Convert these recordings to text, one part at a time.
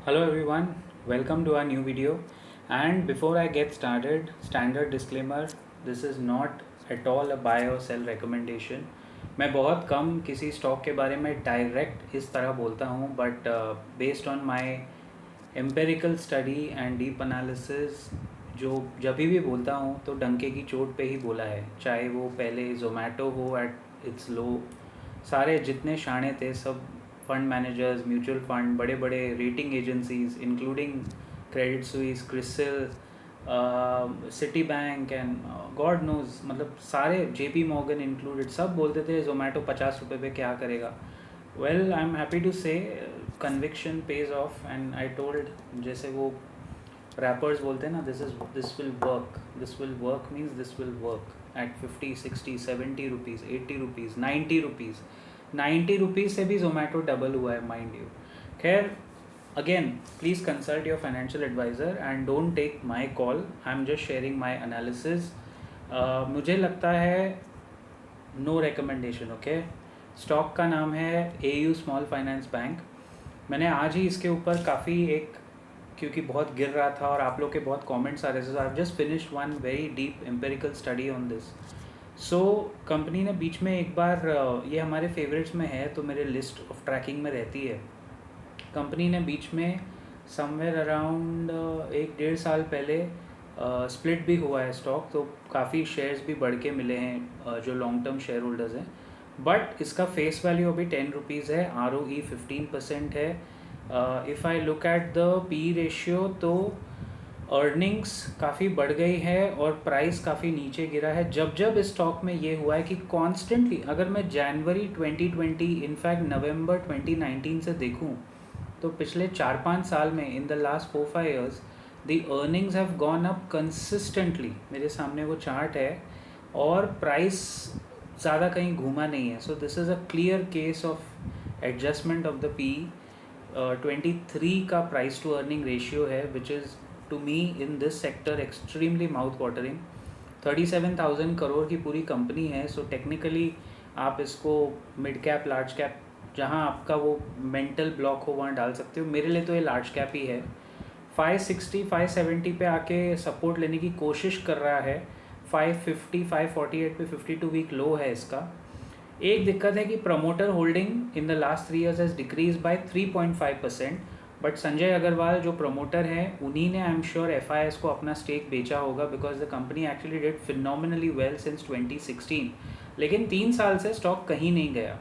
Hello everyone, welcome to our new video. And before I get started, standard disclaimer, this is not at all a buy or sell recommendation. मैं बहुत कम किसी stock के बारे में direct इस तरह बोलता हूँ, but based on my empirical study and deep analysis जो जब भी बोलता हूँ तो डंके की चोट पे ही बोला है, चाहे वो पहले जोमेटो हो एट इट्स लो, सारे जितने शाणे थे सब फंड मैनेजर्स, म्यूचुअल फंड, बड़े बड़े rating agencies including Credit Suisse, Crisil, Citibank and God knows, मतलब सारे जेपी मॉर्गन इंक्लूडेड सब बोलते थे जोमेटो 50 रुपये पे क्या करेगा. Well, I am happy to say conviction pays off and I told, जैसे वो रैपर्स बोलते हैं ना, this will work means this will work at 50, 60, 70 rupees, 80 rupees, 90 rupees. 90 rupees से भी जोमेटो डबल हुआ है, माइंड यू. खैर, again please consult your financial advisor and don't take my call. I am just sharing my analysis. मुझे लगता है no recommendation. Okay, stock का नाम है AU स्मॉल फाइनेंस बैंक. मैंने आज ही इसके ऊपर काफ़ी क्योंकि बहुत गिर रहा था और आप लोग के बहुत कमेंट्स आ रहे थे, so I have just finished one very deep empirical study on this. So company ने बीच में एक बार, ये हमारे फेवरेट्स में है तो मेरे लिस्ट ऑफ ट्रैकिंग में रहती है, कंपनी ने बीच में समवेयर अराउंड 1-1.5 साल पहले स्प्लिट भी हुआ है स्टॉक, तो काफ़ी शेयर्स भी बढ़ के मिले हैं जो लॉन्ग टर्म शेयर होल्डर्स हैं. बट इसका फेस वैल्यू अभी 10 रुपीज़ है, ROE 15% है. If I look at the P ratio तो अर्निंग्स काफ़ी बढ़ गई है और प्राइस काफ़ी नीचे गिरा है. जब इस स्टॉक में ये हुआ है कि कॉन्स्टेंटली, अगर मैं जनवरी 2020 इनफैक्ट नवंबर 2019 से देखूं तो पिछले 4-5 साल में, इन the last 4-5 years, the earnings have gone up consistently. मेरे सामने वो चार्ट है और प्राइस ज़्यादा कहीं घूमा नहीं है. So this is a clear case of adjustment of the P. 23 का प्राइस टू अर्निंग रेशियो है, which is to me in this sector extremely mouth watering. 37,000 crore की पूरी कंपनी है. सो टेक्निकली आप इसको मिड कैप, लार्ज कैप, जहाँ आपका वो मेंटल ब्लॉक हो वहाँ डाल सकते हो. मेरे लिए तो ये लार्ज कैप ही है. 560, 570 पे आके सपोर्ट लेने की कोशिश कर रहा है. 550, 548 पे 52 वीक लो है इसका. एक दिक्कत है कि promoter holding in the last 3 years has decrease by 3.5%. But Sanjay Agarwal जो प्रमोटर हैं, उन्हीं ने आई एम श्योर FIS को अपना स्टेक बेचा होगा, because the company actually did phenomenally well since 2016. लेकिन 3 साल से स्टॉक कहीं नहीं गया.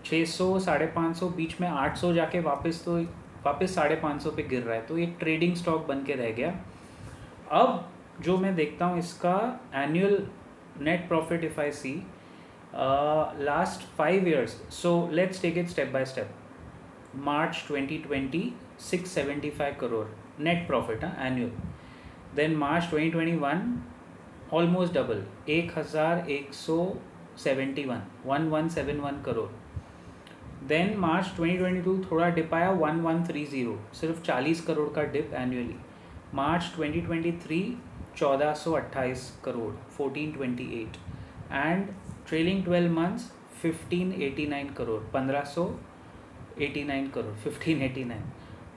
600, 550, बीच में 800 जाके वापस 550 पे गिर रहा है. तो एक ट्रेडिंग स्टॉक बन के रह गया. अब जो मैं देखता हूँ इसका annual net profit, if I see last 5 years, so let's take it step by step. March 2020 675 crore net profit annual. Then March 2021 almost double, 1171 crore. Then March 2022 थोड़ा डिप आया, 1130, सिर्फ 40 करोड़ का dip annually. March 2023 1428 crore, 1428. And trailing 12 months 1589 crore, 1589 crore, 1589.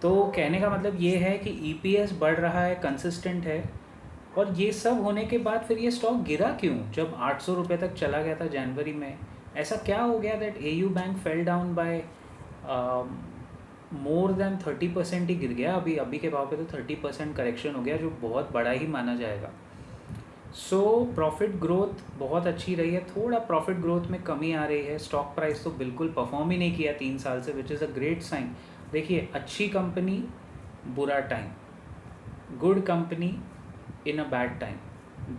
तो कहने का मतलब ये है कि EPS बढ़ रहा है, कंसिस्टेंट है. और ये सब होने के बाद फिर ये स्टॉक गिरा क्यों, जब 800 रुपये तक चला गया था जनवरी में? ऐसा क्या हो गया that AU bank fell down by more than 30% ही गिर गया. अभी के भाव पे तो 30% करेक्शन हो गया, जो बहुत बड़ा ही माना जाएगा. सो प्रॉफिट ग्रोथ बहुत अच्छी रही है. थोड़ा प्रॉफिट ग्रोथ में कमी आ रही है. स्टॉक प्राइस तो बिल्कुल परफॉर्म ही नहीं किया 3 साल से, which is a great sign. देखिए, अच्छी कंपनी बुरा time, good company in a bad time,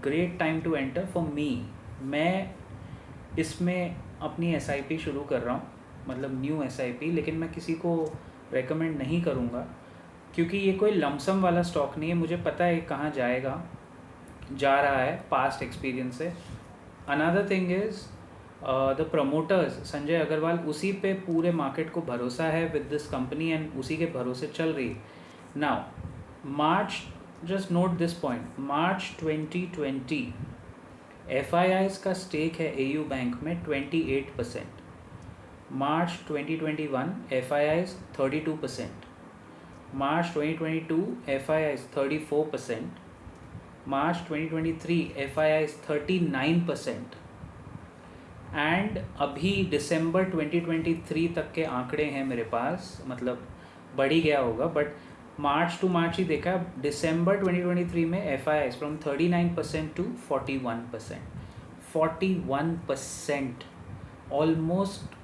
great time to enter for me. मैं इसमें अपनी SIP शुरू कर रहा हूँ, मतलब न्यू SIP, लेकिन मैं किसी को रेकमेंड नहीं करूँगा क्योंकि ये कोई लमसम वाला स्टॉक नहीं है. मुझे पता है कहाँ जा रहा है, पास्ट एक्सपीरियंस से. Another thing is the promoters, Sanjay Agarwal, उसी पे पूरे मार्केट को भरोसा है विद दिस कंपनी एंड उसी के भरोसे चल रही. Now March, just note this point, March 2020 FIIs का स्टेक है AU बैंक में 28%. March 2021 FIIs 32%. March 2022 FII is 34%, March 2023 FII is 39%, and अभी दिसंबर 2023 तक के आंकड़े हैं मेरे पास, मतलब बढ़ ही गया होगा, बट मार्च टू मार्च ही देखा, दिसंबर 2023 में FII फ्रॉम 39% टू 41%, 41%, ऑलमोस्ट,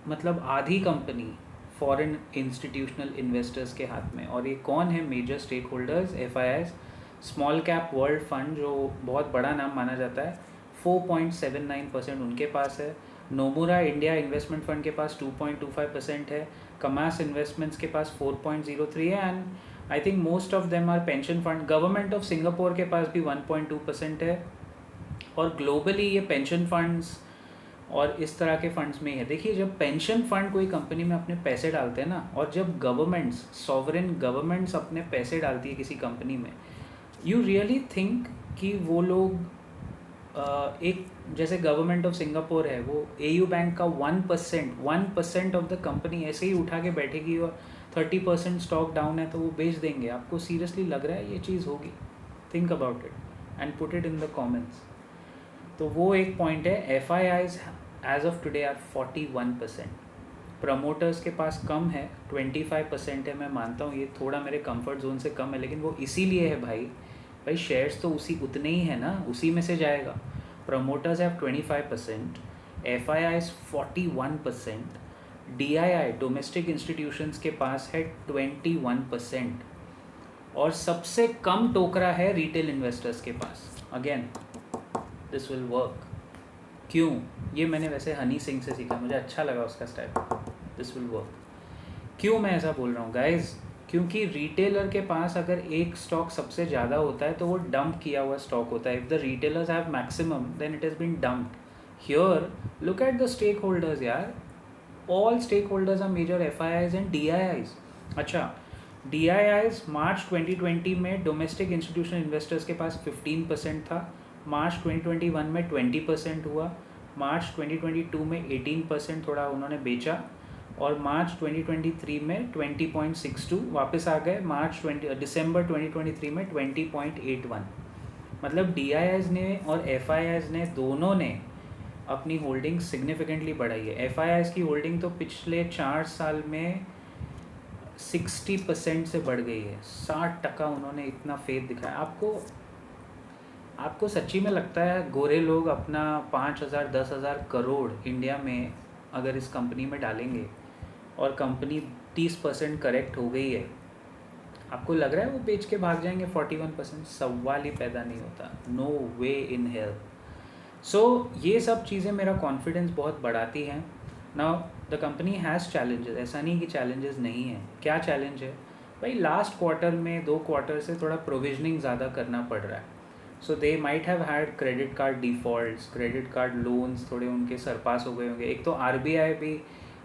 मतलब आधी कंपनी फॉरेन इंस्टीट्यूशनल इन्वेस्टर्स के हाथ में। और ये कौन है major stake holders? FII, small cap world fund जो बहुत बड़ा नाम माना जाता है, 4.79% उनके पास है। नोमुरा इंडिया इन्वेस्टमेंट फंड के पास 2.25% है। कमास इन्वेस्टमेंट्स के पास 4.03 है। And I think most of them are pension fund. Government of Singapore के पास भी 1.2% है। और ग्लोबली ये पेंशन फंड्स और इस तरह के फंड्स में है। देखिए, जब पेंशन फंड कोई कंपनी में अपने पैसे डालते हैं ना, और जब गवर्नमेंट्स, सॉवरेन गवर्नमेंट्स अपने पैसे डालती है किसी कंपनी में, यू रियली थिंक कि वो लोग एक, जैसे गवर्नमेंट ऑफ सिंगापुर है, वो AU बैंक का 1% ऑफ द कंपनी ऐसे ही उठा के बैठेगी और 30% स्टॉक डाउन है तो वो बेच देंगे? आपको सीरियसली लग रहा है ये चीज़ होगी? Think about it and put it in the comments. तो वो एक पॉइंट है। FIIs as of today are 41%। प्रमोटर्स के पास कम है, 25% है। मैं मानता हूँ ये थोड़ा मेरे कंफर्ट जोन से कम है, लेकिन वो इसीलिए है भाई शेयर्स तो उसी उतने ही है ना, उसी में से जाएगा। Promoters have 25%, FIIs 41%, DII domestic institutions के पास है 21%, और सबसे कम टोकरा है रिटेल इन्वेस्टर्स के पास। Again this will work. क्यों? ये मैंने वैसे हनी सिंह से सीखा, मुझे अच्छा लगा उसका स्टाइल। This will work. क्यों मैं ऐसा बोल रहा हूँ गाइज? क्योंकि रिटेलर के पास अगर एक स्टॉक सबसे ज़्यादा होता है तो वो डंप किया हुआ स्टॉक होता है। If the retailers have maximum then it has been dumped. Here look at the stakeholders यार, all stakeholders are major FIIs and DIIs। अच्छा, DIIs मार्च 2020 में डोमेस्टिक इंस्टीट्यूशनल इन्वेस्टर्स के पास 15% था, मार्च 2021 में 20% हुआ, मार्च 2022 में 18% थोड़ा उन्होंने बेचा, और मार्च 2023 में 20.62 वापस आ गए, दिसंबर 2023 में 20.81। मतलब DIIs ने और FIIs ने दोनों ने अपनी होल्डिंग सिग्निफिकेंटली बढ़ाई है। FIIs की होल्डिंग तो पिछले 4 साल में 60% से बढ़ गई है, 60% उन्होंने इतना फेथ दिखाया। आपको सच्ची में लगता है गोरे लोग अपना 5,000 10,000 करोड़ इंडिया में अगर इस कंपनी में डालेंगे और कंपनी 30% करेक्ट हो गई है, आपको लग रहा है वो बेच के भाग जाएंगे 41%? सवाल ही पैदा नहीं होता। No way in hell. सो ये सब चीज़ें मेरा कॉन्फिडेंस बहुत बढ़ाती हैं। Now the company has challenges, ऐसा नहीं कि चैलेंजेस नहीं है। क्या चैलेंज है भाई? लास्ट क्वार्टर में 2 क्वार्टर से थोड़ा प्रोविजनिंग ज़्यादा करना पड़ रहा है। So they might have had credit card defaults, credit card loans थोड़े उनके सरपास हो गए होंगे। एक तो RBI भी,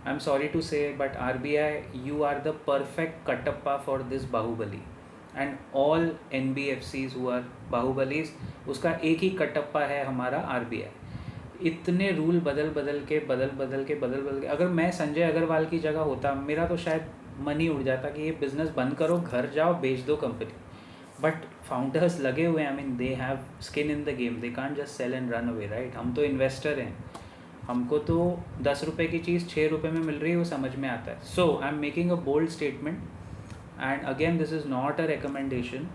I am sorry to say, but RBI, you are the perfect Kattappa for this Baahubali and all NBFCs who are Baahubalis. उसका एक ही कटप्पा है हमारा RBI। इतने रूल बदल के अगर मैं संजय अग्रवाल की जगह होता, मेरा तो शायद मन ही उड़ जाता कि ये बिज़नेस बंद करो, घर जाओ, बेच दो कंपनी। बट फाउंडर्स लगे हुए हैं, I mean they have skin in the game, they can't just sell and run away, right? हम तो इन्वेस्टर हैं, हमको तो 10 रुपये की चीज़ 6 रुपये में मिल रही है, वो समझ में आता है। So I am making a bold statement and again this is not a recommendation,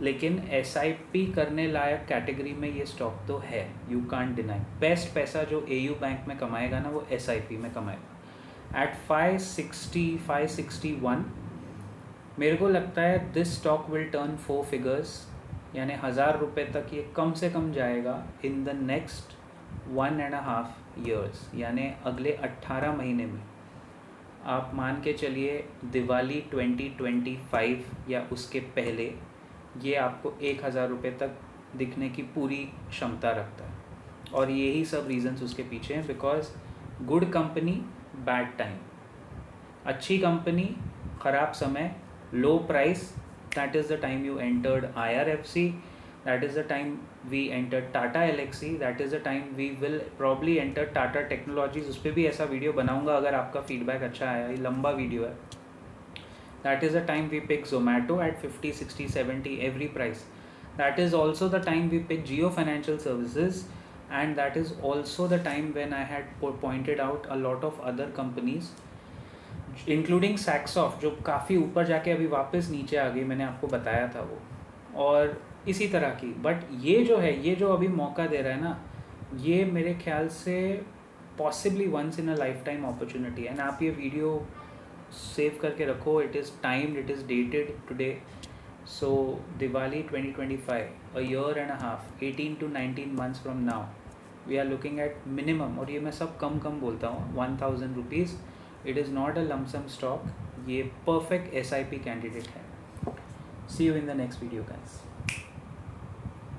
लेकिन SIP करने लायक कैटेगरी में ये स्टॉक तो है, यू कांट डिनाई। बेस्ट पैसा जो AU बैंक में कमाएगा ना, वो SIP में कमाएगा। एट 560 561 मेरे को लगता है this stock will turn 4 figures, यानी 1,000 रुपये तक ये कम से कम जाएगा इन द नेक्स्ट 1.5 years, यानी अगले 18 महीने में। आप मान के चलिए दिवाली 2025 या उसके पहले ये आपको 1,000 रुपये तक दिखने की पूरी क्षमता रखता है। और यही सब रीजंस उसके पीछे हैं, because good company bad time, अच्छी कंपनी ख़राब समय, low price, that is the time you entered IRFC, that is the time we enter Tata Elxsi, that is the time we will probably enter Tata technologies. उस पर भी ऐसा video बनाऊंगा अगर आपका फीडबैक अच्छा आया, ये लंबा वीडियो है। That is the time we pick Zomato at 50, 60, 70 every price. That is also the time we pick Geo Financial Services, and that is also the time when I had pointed out a lot of other companies including Saksoft जो काफ़ी ऊपर जाके अभी वापस नीचे आ गई, मैंने आपको बताया था वो, और इसी तरह की. बट ये जो है, ये जो अभी मौका दे रहा है ना, ये मेरे ख्याल से possibly once in a lifetime opportunity है. एंड आप ये वीडियो सेव करके रखो. It is timed, it is dated today. So Diwali 2025, a year and a half, 18 to 19 months from now, we are looking at minimum, और ये मैं सब कम कम बोलता हूँ, 1000 rupees. It is not a lump sum stock. ये परफेक्ट SIP कैंडिडेट है. See you in the next video guys.